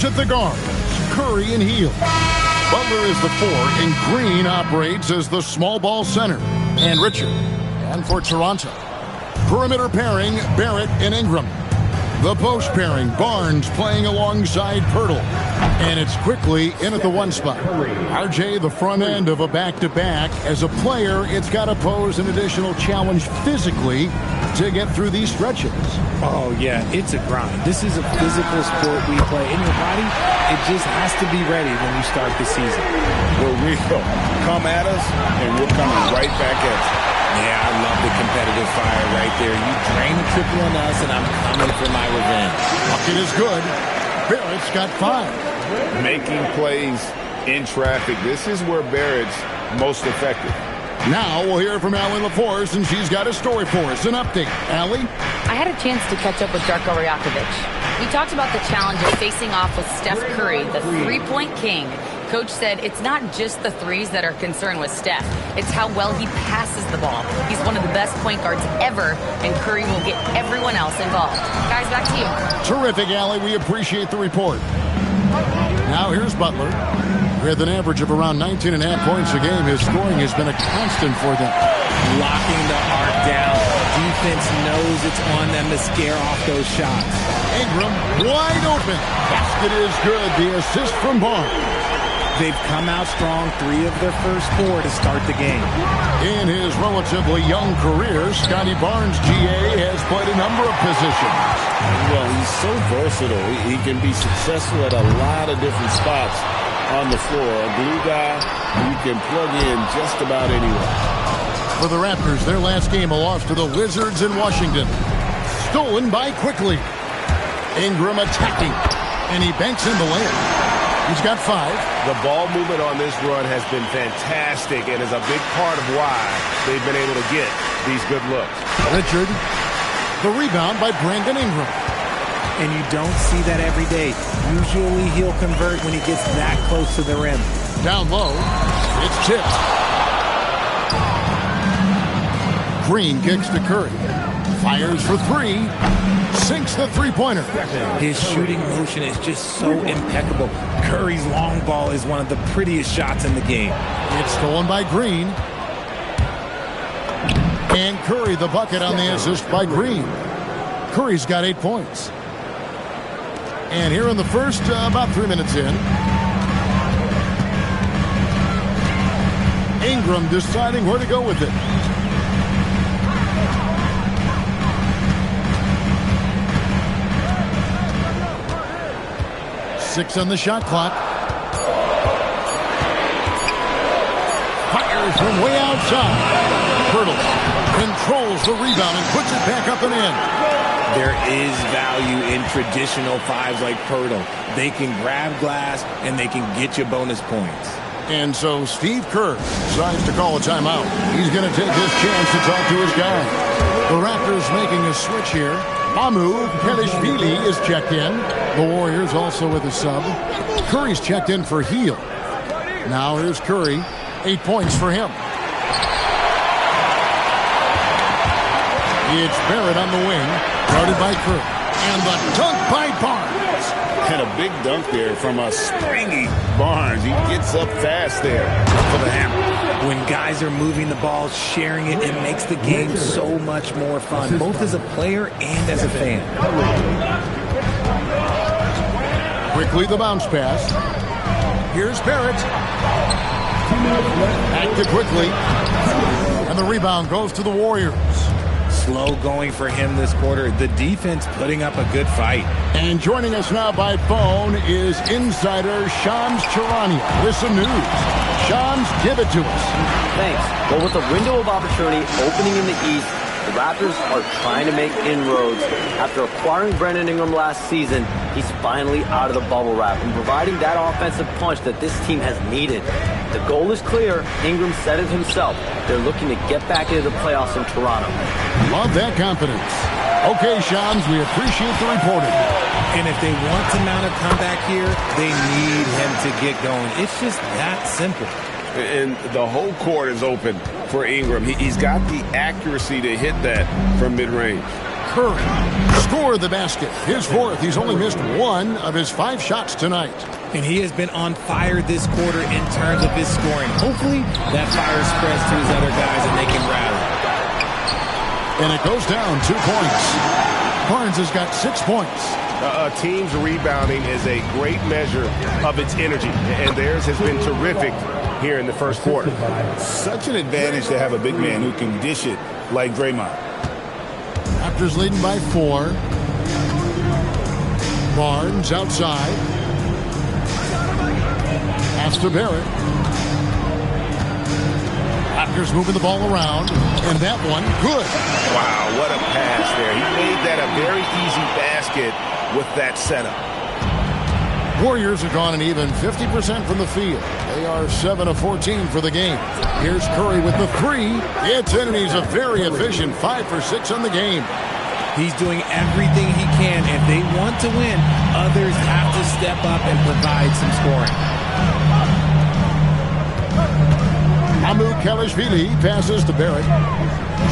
at the guard. Curry and Hield. Butler is the 4, and Green operates as the small ball center. And Richard. And for Toronto, perimeter pairing, Barrett and Ingram. The post pairing, Barnes playing alongside Pirtle. And it's quickly in at the 1 spot. RJ, the front end of a back-to-back. As a player, it's got to pose an additional challenge physically to get through these stretches. Oh, yeah, it's a grind. This is a physical sport we play. In your body, it just has to be ready when you start the season. We're real. Come at us, and we're coming right back at you. Yeah, I love the competitive fire right there. You drain a triple on us, and I'm coming for my revenge. Bucket is good. Barrett's got 5. Making plays in traffic. This is where Barrett's most effective. Now we'll hear from Allie LaForce, and she's got a story for us. An update. Allie? I had a chance to catch up with Darko Rajakovic. We talked about the challenge of facing off with Steph Curry, the three-point king. Coach said it's not just the threes that are concerned with Steph. It's how well he passes the ball. He's one of the best point guards ever, and Curry will get everyone else involved. Guys, back to you. Terrific, Allie. We appreciate the report. Now here's Butler. With an average of around 19.5 points a game, his scoring has been a constant for them. Locking the arc down. Defense knows it's on them to scare off those shots. Ingram wide open. Basket is good. The assist from Barnes. They've come out strong 3 of their first 4 to start the game. In his relatively young career, Scotty Barnes, GA, has played a number of positions. Well, he's so versatile. He can be successful at a lot of different spots on the floor. A glue guy you can plug in just about anywhere. For the Raptors, their last game, a loss to the Wizards in Washington. Stolen by Quickly. Ingram attacking, and he banks in the layup. He's got 5. The ball movement on this run has been fantastic and is a big part of why they've been able to get these good looks. Richard, the rebound by Brandon Ingram. And you don't see that every day. Usually he'll convert when he gets that close to the rim. Down low, it's tipped. Green kicks to Curry. Fires for 3. Sinks the three-pointer. His shooting motion is just so impeccable. Curry's long ball is one of the prettiest shots in the game. It's stolen by Green. And Curry the bucket on the assist by Green. Curry's got 8 points. And here in the first, about 3 minutes in, Ingram deciding where to go with it. Six on the shot clock. Fires from way outside. Pirtle controls the rebound and puts it back up and in. There is value in traditional 5s like Pirtle. They can grab glass and they can get you bonus points. And so Steve Kerr decides to call a timeout. He's going to take his chance to talk to his guy. The Raptors making a switch here. Mamu Pelishvili is checked in. The Warriors also with a sub. Curry's checked in for Hield. Now here's Curry. 8 points for him. It's Barrett on the wing. Guarded by Curry. And the dunk by Barnes. And a big dunk there from a springy Barnes. He gets up fast there for the hammer. When guys are moving the ball, sharing it, it makes the game so much more fun, both as a player and as a fan. Quickly the bounce pass. Here's Barrett. Back to Quickly. And the rebound goes to the Warriors. Slow going for him this quarter. The defense putting up a good fight. And joining us now by phone is insider Shams Charania with some news. Shams, give it to us. Thanks. Well, with the window of opportunity opening in the East, the Raptors are trying to make inroads. After acquiring Brandon Ingram last season, he's finally out of the bubble wrap and providing that offensive punch that this team has needed. The goal is clear. Ingram said it himself. They're looking to get back into the playoffs in Toronto. Love that confidence. Okay, Shams, we appreciate the reporting. And if they want to mount a comeback here, they need him to get going. It's just that simple. And the whole court is open for Ingram. He's got the accuracy to hit that from mid-range. Curry. Scored the basket. His fourth. He's only missed 1 of his 5 shots tonight. And he has been on fire this quarter in terms of his scoring. Hopefully, that fire spreads to his other guys and they can rally. And it goes down 2 points. Barnes has got 6 points. A team's rebounding is a great measure of its energy, and theirs has been terrific here in the first quarter. Such an advantage to have a big man who can dish it like Draymond. Raptors leading by 4. Barnes outside. Pass to Barrett. Raptors moving the ball around, and that one good. Wow, what a pass there. He made that a very easy basket with that setup. Warriors have gone an even 50% from the field. They are 7 of 14 for the game. Here's Curry with the 3. It's in, and he's a very efficient 5 for 6 on the game. He's doing everything he can. If they want to win, others have to step up and provide some scoring. Kelishvili passes to Barrett.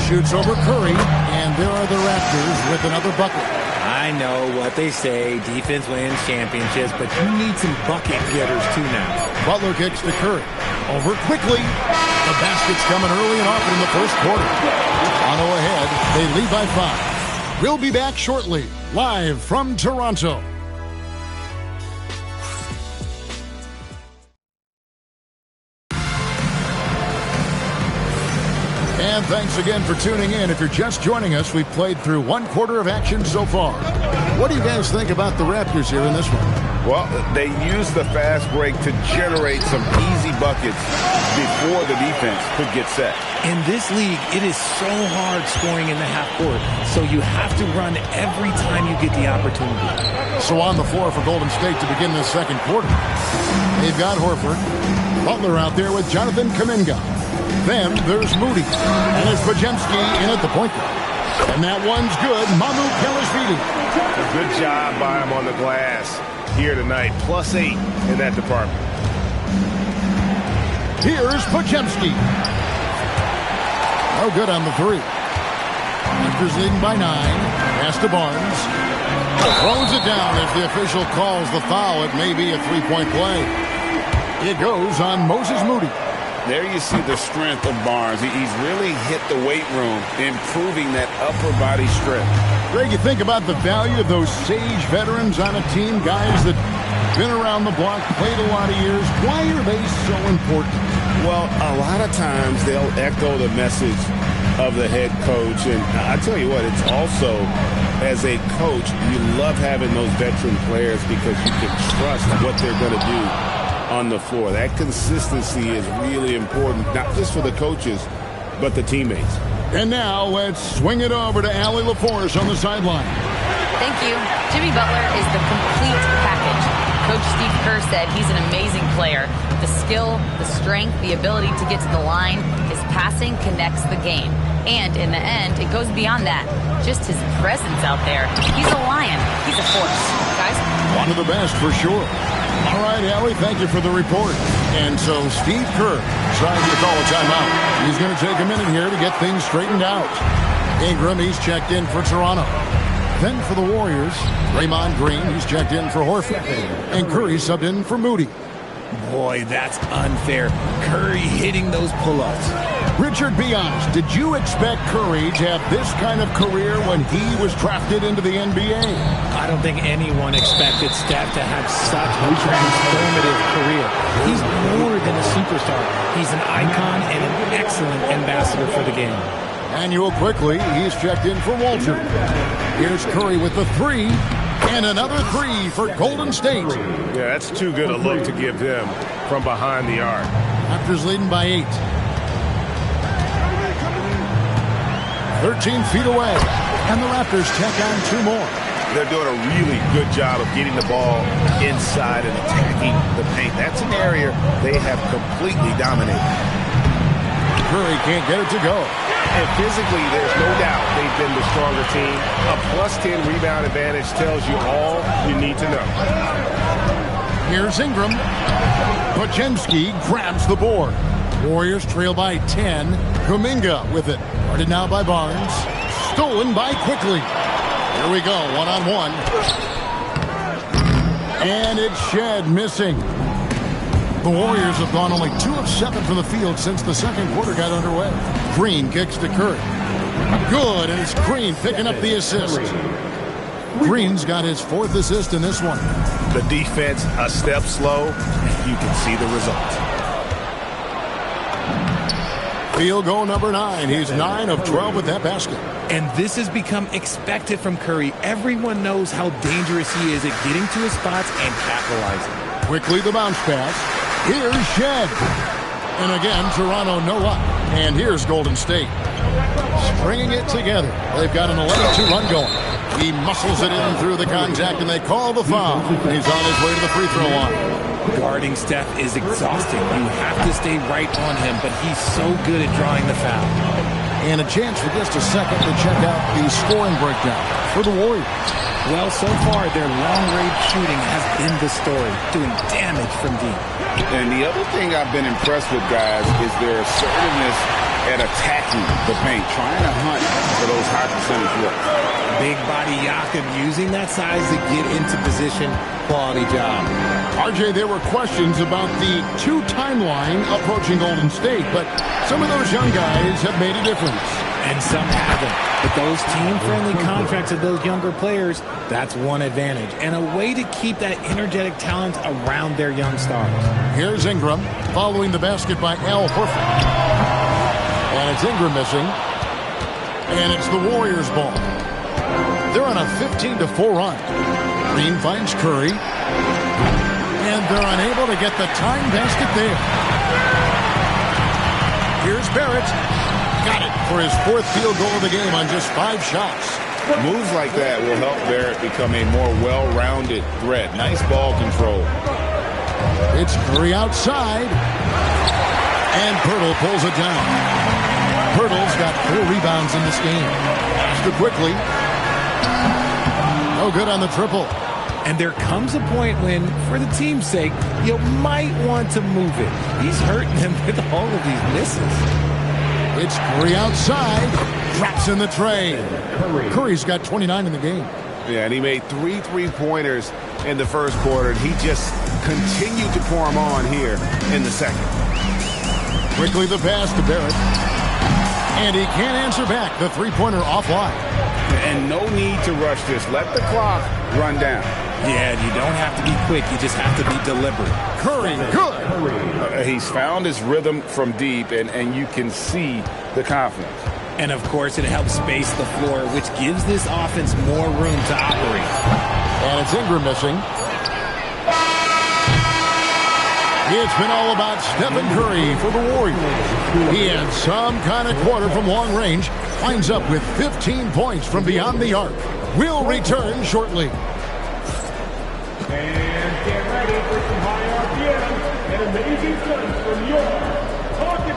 Shoots over Curry, and there are the Raptors with another bucket. I know what they say, defense wins championships, but you need some bucket getters too now. Butler kicks to Curry. Over quickly. The basket's coming early and often in the first quarter. Toronto ahead. They lead by 5. We'll be back shortly, live from Toronto. And thanks again for tuning in. If you're just joining us, we've played through 1 quarter of action so far. What do you guys think about the Raptors here in this one? Well, they used the fast break to generate some easy buckets before the defense could get set. In this league, it is so hard scoring in the half court, so you have to run every time you get the opportunity. So on the floor for Golden State to begin this second quarter. They've got Horford. Butler out there with Jonathan Kuminga. Then there's Moody. And there's Podziemski in at the point guard. And that one's good. Mamu Kelishvili. A good job by him on the glass here tonight. +8 in that department. Here's Podziemski. No good on the 3. Raptors leading by 9. Pass to Barnes. Throws it down as the official calls the foul. It may be a 3-point play. It goes on Moses Moody. There you see the strength of Barnes. He's really hit the weight room, improving that upper body strength. Greg, you think about the value of those sage veterans on a team, guys that been around the block, played a lot of years. Why are they so important? Well, a lot of times they'll echo the message of the head coach. And I tell you what, it's also, as a coach, you love having those veteran players because you can trust what they're going to do on the floor. That consistency is really important, not just for the coaches, but the teammates. And now let's swing it over to Allie LaForce on the sideline. Thank you. Jimmy Butler is the complete package. Coach Steve Kerr said he's an amazing player. The skill, the strength, the ability to get to the line, his passing connects the game. And in the end, it goes beyond that. Just his presence out there. He's a lion. He's a force. Guys? One of the best for sure. All right, Allie, thank you for the report. And so Steve Kerr decided to call a timeout. He's going to take a minute here to get things straightened out. Ingram, he's checked in for Toronto. Then for the Warriors, Draymond Green, he's checked in for Horford. And Curry subbed in for Moody. Boy, that's unfair. Curry hitting those pull-ups. Richard, be honest, did you expect Curry to have this kind of career when he was drafted into the NBA? I don't think anyone expected Steph to have such a transformative career. He's more than a superstar. He's an icon and an excellent ambassador for the game. Manuel quickly, he's checked in for Walter. Here's Curry with the 3, and another 3 for Golden State. Yeah, that's too good a look to give them from behind the arc. Raptors leading by 8. 13 feet away, and the Raptors tack on 2 more. They're doing a really good job of getting the ball inside and attacking the paint. That's an area they have completely dominated. Curry can't get it to go. And physically, there's no doubt they've been the stronger team. A +10 rebound advantage tells you all you need to know. Here's Ingram. Podziemski grabs the board. Warriors trail by 10. Kuminga with it. Guarded now by Barnes. Stolen by Quickly. Here we go, one-on-one. And it's Shed missing. The Warriors have gone only 2 of 7 from the field since the second quarter got underway. Green kicks to Curry. Good, and it's Green picking up the assist. Green's got his 4th assist in this one. The defense a step slow, and you can see the result. Field goal number 9. He's 9 of 12 with that basket. And this has become expected from Curry. Everyone knows how dangerous he is at getting to his spots and capitalizing. Quickly the bounce pass. Here's Shed. And again, Toronto no luck. And here's Golden State. Stringing it together. They've got an 11-2 run going. He muscles it in through the contact, and they call the foul. He's on his way to the free throw line. Guarding Steph is exhausting. You have to stay right on him, but he's so good at drawing the foul. And a chance for just a second to check out the scoring breakdown for the Warriors. Well, so far, their long-range shooting has been the story, doing damage from deep. And the other thing I've been impressed with, guys, is their assertiveness at attacking the paint, trying to hunt for those high percentage looks. Big body Jakob using that size to get into position. Quality job. RJ, there were questions about the 2 timeline approaching Golden State, but some of those young guys have made a difference. And some haven't. But those team-friendly contracts of those younger players, that's one advantage. And a way to keep that energetic talent around their young stars. Here's Ingram following the basket by Al Horford. And it's Ingram missing. And it's the Warriors' ball. They're on a 15-4 run. Green finds Curry. And they're unable to get the tying basket there. Here's Barrett. Got it for his 4th field goal of the game on just 5 shots. Moves like that will help Barrett become a more well-rounded threat. Nice ball control. It's Curry outside. And Pirtle pulls it down. Pirtle's got 4 rebounds in this game. Passed it quickly. No good on the triple. And there comes a point when, for the team's sake, you might want to move it. He's hurting them with all of these misses. It's Curry outside. Drops in the tray. Curry's got 29 in the game. Yeah, and he made 3 3-pointers in the first quarter, and he just continued to pour them on here in the second. Quickly the pass to Barrett. And he can't answer back. The 3-pointer offline. And no need to rush this. Let the clock run down. Yeah, you don't have to be quick. You just have to be deliberate. Curry, good. He's found his rhythm from deep, and you can see the confidence. And, of course, it helps space the floor, which gives this offense more room to operate. And it's Ingram missing. It's been all about Stephen Curry for the Warriors. He had some kind of quarter from long range. Winds up with 15 points from beyond the arc. We'll return shortly. And get ready for some high RPM and amazing stunts from your pocket.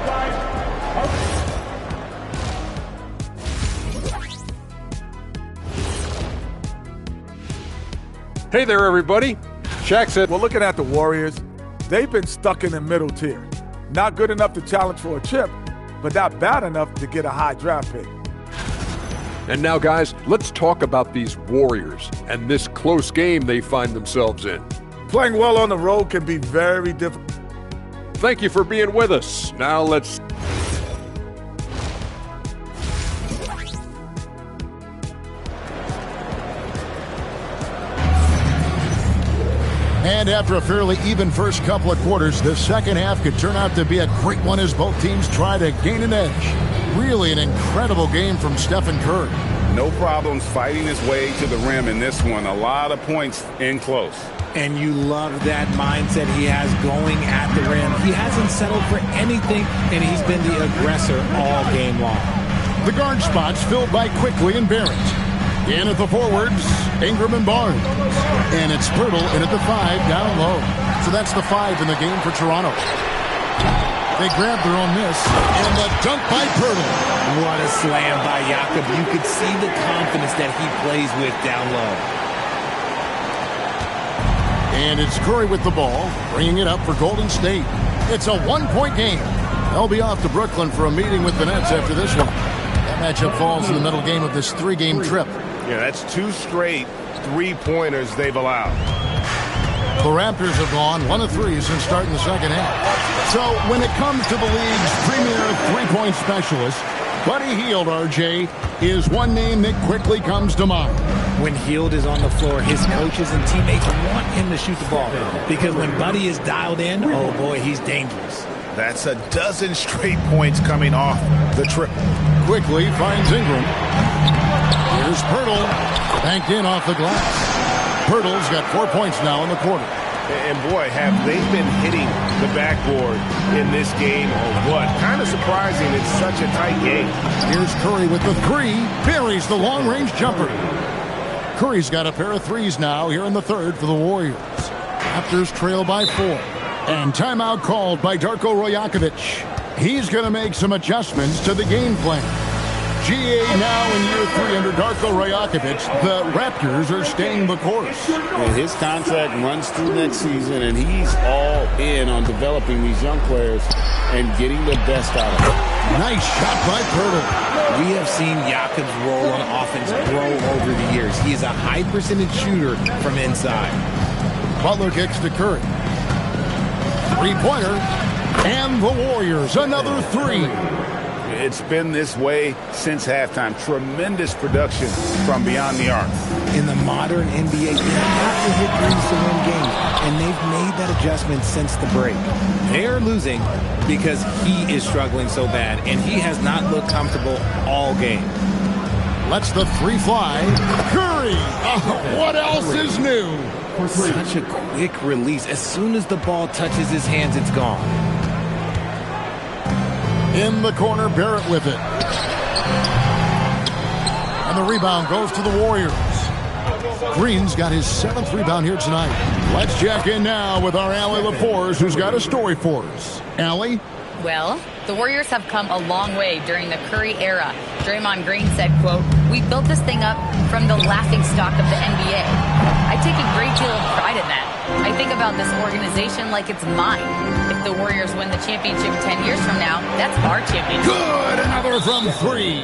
Hey there, everybody. Shaq said, well, looking at the Warriors, they've been stuck in the middle tier. Not good enough to challenge for a chip, but not bad enough to get a high draft pick. And now, guys, let's talk about these Warriors and this close game they find themselves in. Playing well on the road can be very difficult. Thank you for being with us. Now let's... And after a fairly even first couple of quarters, the second half could turn out to be a great one as both teams try to gain an edge. Really an incredible game from Stephen Curry. No problems fighting his way to the rim in this one. A lot of points in close. And you love that mindset he has going at the rim. He hasn't settled for anything, and he's been the aggressor all game long. The guard spots filled by Quickly and Barrett. In at the forwards, Ingram and Barnes. And it's Pirtle in at the 5 down low. So that's the 5 in the game for Toronto. They grab their own miss, and the dunk by Pirtle. What a slam by Jakob. You could see the confidence that he plays with down low. And it's Curry with the ball, bringing it up for Golden State. It's a 1-point game. They'll be off to Brooklyn for a meeting with the Nets after this one. That matchup falls in the middle game of this 3-game trip. Yeah, that's 2 straight three-pointers they've allowed. The Raptors have gone 1 of 3 since starting the second half. So when it comes to the league's premier three-point specialist, Buddy Hield, RJ, is one name that quickly comes to mind. When Hield is on the floor, his coaches and teammates want him to shoot the ball. Because when Buddy is dialed in, oh boy, he's dangerous. That's a dozen straight points coming off the triple. Quickly finds Ingram. Here's Pirtle. Banked in off the glass. Pirtle's got 4 points now in the quarter. And boy, have they been hitting the backboard in this game or what? Kind of surprising. It's such a tight game. Here's Curry with the 3. Buries the long-range jumper. Curry's got a pair of 3s now here in the third for the Warriors. Raptors trail by 4. And timeout called by Darko Rajakovic. He's going to make some adjustments to the game plan. GA now in year 3 under Darko Rajakovic. The Raptors are staying the course. And his contract runs through next season, and he's all in on developing these young players and getting the best out of them. Nice shot by Pirtle. We have seen Jakob's role on offense grow over the years. He is a high percentage shooter from inside. Butler kicks to Curry. Three-pointer. And the Warriors, another 3. It's been this way since halftime. Tremendous production from beyond the arc. In the modern NBA, you have to hit threes to win games, and they've made that adjustment since the break. They're losing because he is struggling so bad, and he has not looked comfortable all game. Lets the 3 fly. Curry! Oh, what else is new? Such a quick release. As soon as the ball touches his hands, it's gone. In the corner, Barrett with it. And the rebound goes to the Warriors. Green's got his 7th rebound here tonight. Let's check in now with our Allie LaForce, who's got a story for us. Allie? Well, the Warriors have come a long way during the Curry era. Draymond Green said, quote, "We built this thing up from the laughingstock of the NBA. I take a great deal of pride in that. I think about this organization like it's mine. If the Warriors win the championship 10 years from now, that's our championship." Good! Another from 3.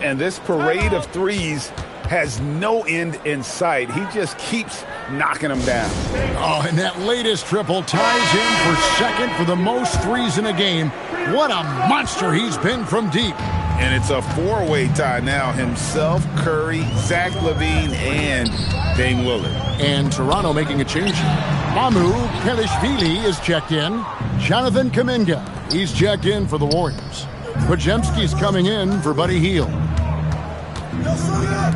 And this parade of threes has no end in sight. He just keeps knocking them down. Oh, and that latest triple ties him for second for the most 3s in a game. What a monster he's been from deep. And it's a 4-way tie now. Himself, Curry, Zach LaVine, and Dame Lillard. And Toronto making a change. Mamu Pelishvili is checked in. Jonathan Kuminga, he's checked in for the Warriors. Podziemski's coming in for Buddy Hield.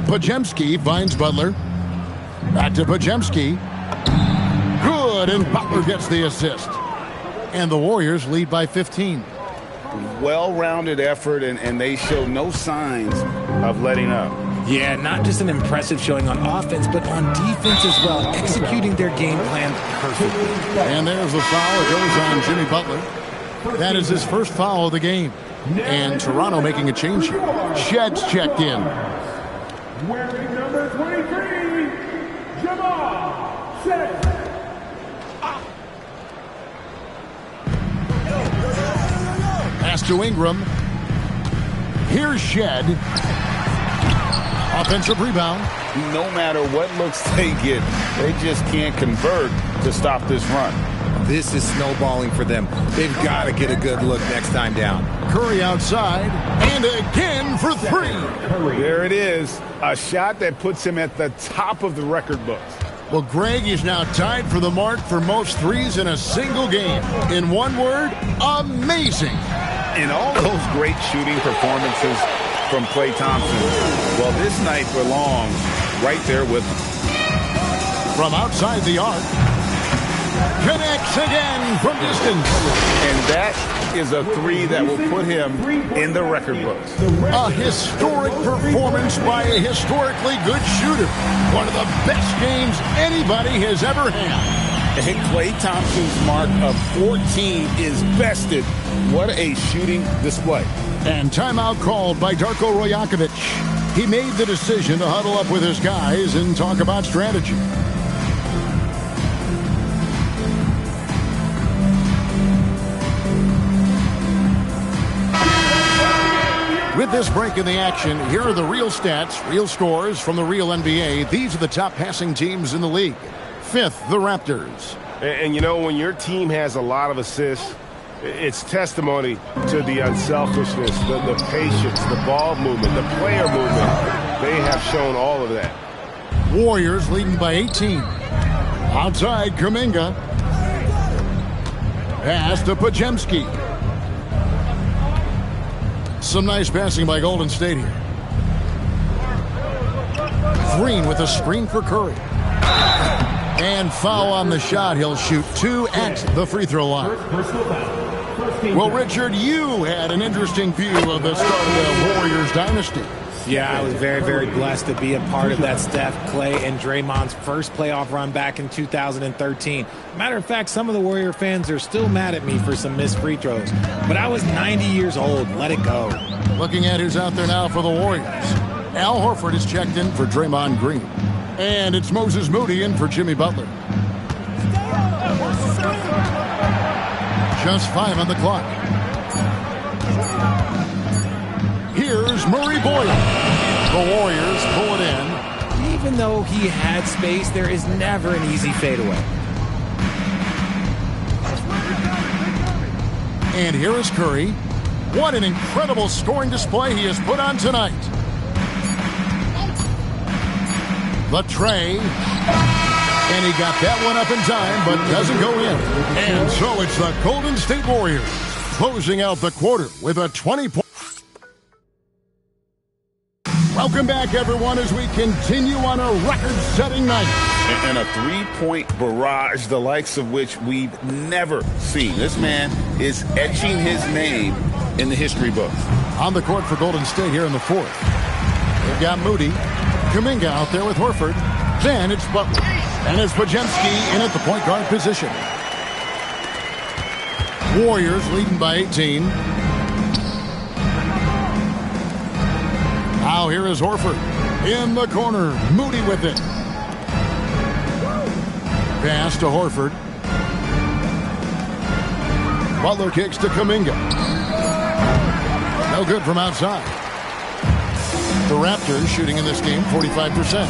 Podziemski finds Butler. Back to Podziemski. Good, and Butler gets the assist. And the Warriors lead by 15. Well-rounded effort, and they show no signs of letting up. Yeah, not just an impressive showing on offense, but on defense as well, executing their game plan perfectly. And there's the foul. It goes on Jimmy Butler. That is his first foul of the game. And Toronto making a change here. Shed's checked in. Wearing number 23, Jamal Shed. Pass to Ingram. Here's Shed. Offensive rebound. No matter what looks they get, they just can't convert to stop this run. This is snowballing for them. They've got to get a good look next time down. Curry outside. And again for 3. There it is. A shot that puts him at the top of the record books. Well, Greg is now tied for the mark for most 3s in a single game. In one word, amazing. And all those great shooting performances from Klay Thompson, well, this night belongs right there with him. From outside the arc. Connects again from distance. And that is a 3 that will put him in the record books. A historic performance by a historically good shooter. One of the best games anybody has ever had. And Klay Thompson's mark of 14 is bested. What a shooting display. And timeout called by Darko Rajakovic. He made the decision to huddle up with his guys and talk about strategy. With this break in the action, here are the real stats, real scores from the real NBA. These are the top passing teams in the league. Fifth, the Raptors. And you know, when your team has a lot of assists, it's testimony to the unselfishness, the patience, the ball movement, the player movement. They have shown all of that. Warriors leading by 18. Outside, Kuminga. Pass to Podziemski. Some nice passing by Golden State here. Green with a screen for Curry. And foul on the shot. He'll shoot 2 at the free throw line. Well, Richard, you had an interesting view of the start of the Warriors dynasty. Yeah, I was very, very blessed to be a part of that Steph, Klay, and Draymond's first playoff run back in 2013. Matter of fact, some of the Warrior fans are still mad at me for some missed free throws. But I was 90 years old. Let it go. Looking at who's out there now for the Warriors. Al Horford is checked in for Draymond Green. And it's Moses Moody in for Jimmy Butler. Just 5 on the clock. Here's Murray Boyle. The Warriors pull it in. Even though he had space, there is never an easy fadeaway. And here is Curry. What an incredible scoring display he has put on tonight. The tray. And he got that one up in time, but doesn't go in. And so it's the Golden State Warriors closing out the quarter with a 20-point. Welcome back, everyone, as we continue on a record-setting night. And a three-point barrage, the likes of which we've never seen. This man is etching his name in the history books. On the court for Golden State here in the fourth. They've got Moody. Kuminga out there with Horford. Then it's Butler. And it's Podziemski in at the point guard position. Warriors leading by 18. Now here is Horford. In the corner. Moody with it. Pass to Horford. Butler kicks to Kuminga. No good from outside. The Raptors shooting in this game 45%.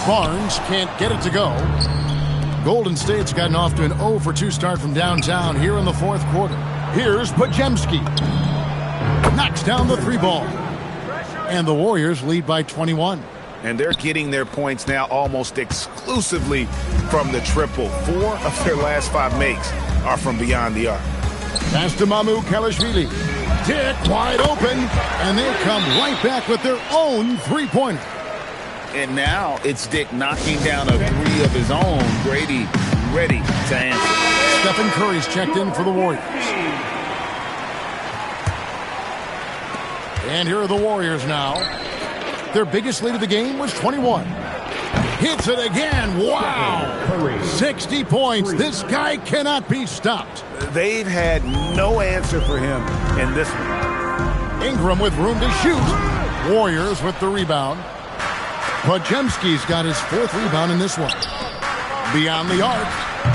Barnes can't get it to go. Golden State's gotten off to an 0 for 2 start from downtown here in the fourth quarter. Here's Podziemski. Knocks down the 3 ball. And the Warriors lead by 21. And they're getting their points now almost exclusively from the triple. 4 of their last 5 makes are from beyond the arc. Pass to Mamu Kalashvili. Dick wide open. And they come right back with their own 3-pointer. And now it's Dick knocking down a 3 of his own. Grady ready to answer. Stephen Curry's checked in for the Warriors. And here are the Warriors now. Their biggest lead of the game was 21. Hits it again. Wow. 60 points. This guy cannot be stopped. They've had no answer for him in this one. Ingram with room to shoot. Warriors with the rebound. Podziemski's got his 4th rebound in this one. Beyond the arc.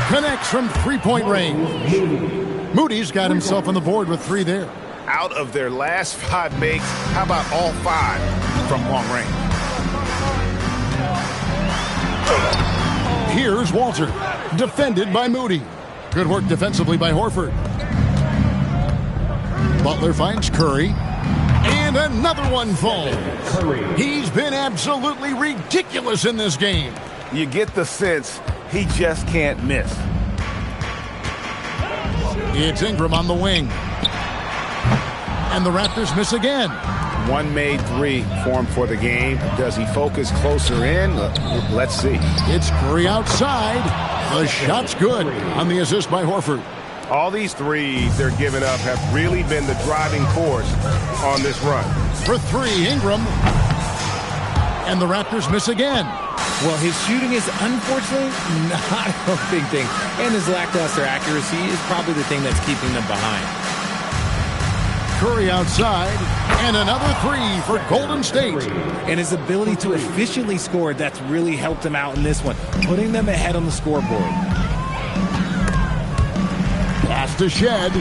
Connects from 3-point range. Moody's got himself on the board with 3 there. Out of their last 5 makes, how about all 5 from long range? Here's Walter. Defended by Moody. Good work defensively by Horford. Butler finds Curry. And another one falls. He's been absolutely ridiculous in this game. You get the sense he just can't miss. It's Ingram on the wing. And the Raptors miss again. 1 made 3 formed for the game. Does he focus closer in? Let's see. It's Curry outside. The shot's good on the assist by Horford. All these threes they're giving up have really been the driving force on this run. For 3, Ingram. And the Raptors miss again. Well, his shooting is unfortunately not a big thing. And his lackluster accuracy is probably the thing that's keeping them behind. Curry outside. And another 3 for Golden State. And his ability to efficiently score, that's really helped him out in this one, putting them ahead on the scoreboard. Pass to Shed.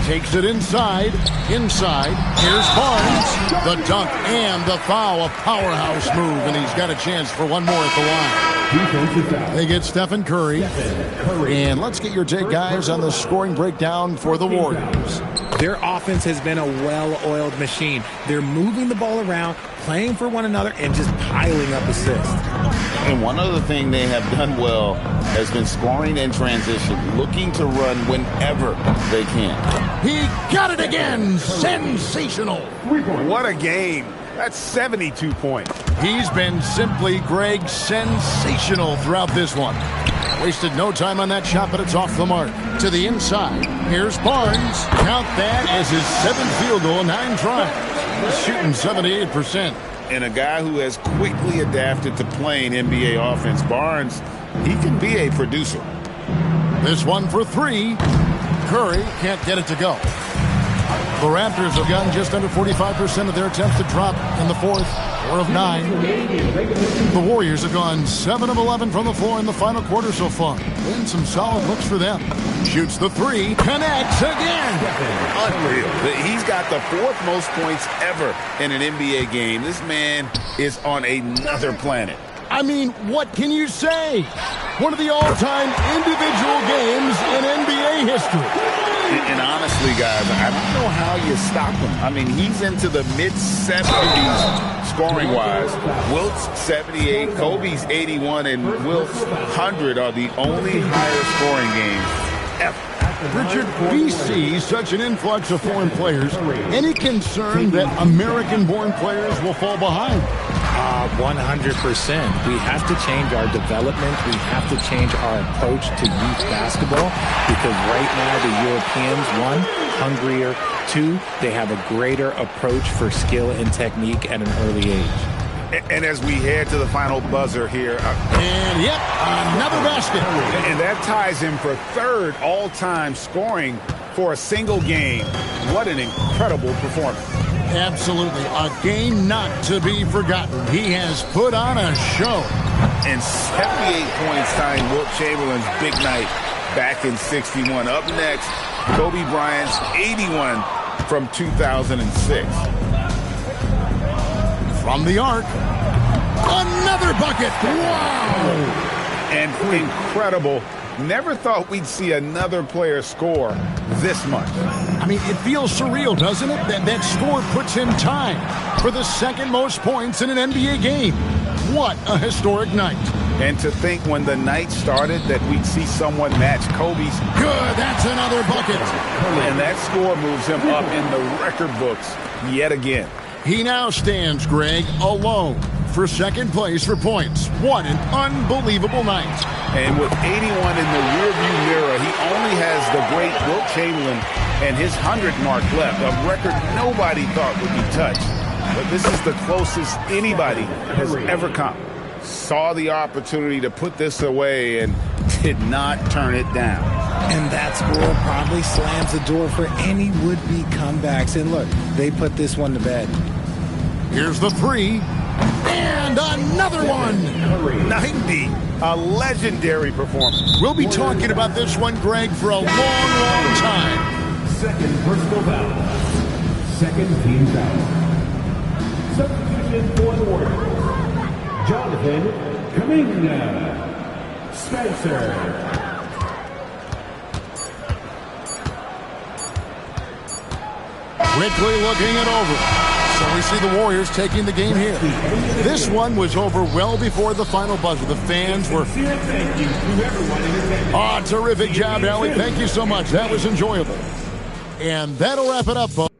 Takes it inside. Here's Barnes. The dunk and the foul. A powerhouse move, and he's got a chance for one more at the line. They get Stephen Curry. And let's get your take, guys, on the scoring breakdown for the Warriors. Their offense has been a well-oiled machine. They're moving the ball around, playing for one another, and just piling up assists. And one other thing they have done well has been scoring in transition, looking to run whenever they can. He got it again. Sensational. What a game. That's 72 points. He's been simply, Greg, sensational throughout this one. Wasted no time on that shot, but it's off the mark. To the inside. Here's Barnes. Count that as his 7th field goal, 9 tries. He's shooting 78%. And a guy who has quickly adapted to playing NBA offense, Barnes, he can be a producer. This one for 3. Curry can't get it to go. The Raptors have gotten just under 45% of their attempts to drop in the 4th, 4 of 9. The Warriors have gone 7 of 11 from the floor in the final quarter so far. Been some solid looks for them. Shoots the 3, connects again. Unreal. He's got the 4th most points ever in an NBA game. This man is on another planet. I mean, what can you say? One of the all-time individual games in NBA history. And honestly, guys, I don't know how you stop him. I mean, he's into the mid-70s scoring-wise. Wilt's 78, Kobe's 81, and Wilt's 100 are the only higher scoring games ever. Richard, we see such an influx of foreign players. Any concern that American-born players will fall behind? 100%. We have to change our development. We have to change our approach to youth basketball because right now the Europeans, 1, hungrier, 2, they have a greater approach for skill and technique at an early age. And as we head to the final buzzer here. And yep, another basket. And that ties him for 3rd all-time scoring for a single game. What an incredible performance. Absolutely. A game not to be forgotten. He has put on a show. And 78 points tying Wilt Chamberlain's big night back in 61. Up next, Kobe Bryant's 81 from 2006. From the arc, another bucket. Wow! And incredible. Never thought we'd see another player score this much. I mean, it feels surreal, doesn't it? That score puts him tied for the 2nd most points in an NBA game. What a historic night. And to think when the night started that we'd see someone match Kobe's. Good, that's another bucket. And that score moves him up in the record books yet again. He now stands, Greg, alone for 2nd place for points. What an unbelievable night. And with 81 in the rearview mirror, he only has the great Wilt Chamberlain and his 100 mark left, a record nobody thought would be touched. But this is the closest anybody has ever come. Saw the opportunity to put this away and did not turn it down. And that score probably slams the door for any would-be comebacks. And look, they put this one to bed. Here's the 3. And another one. 90. A legendary performance. We'll be talking about this one, Greg, for a long, long time. 2nd personal foul. 2nd team foul. Substitution for the Warriors. Jonathan Kuminga. Spencer. Quickly looking it over. So we see the Warriors taking the game here. This one was over well before the final buzzer. The fans were... terrific job, Allie. Thank you so much. That was enjoyable. And that'll wrap it up, folks.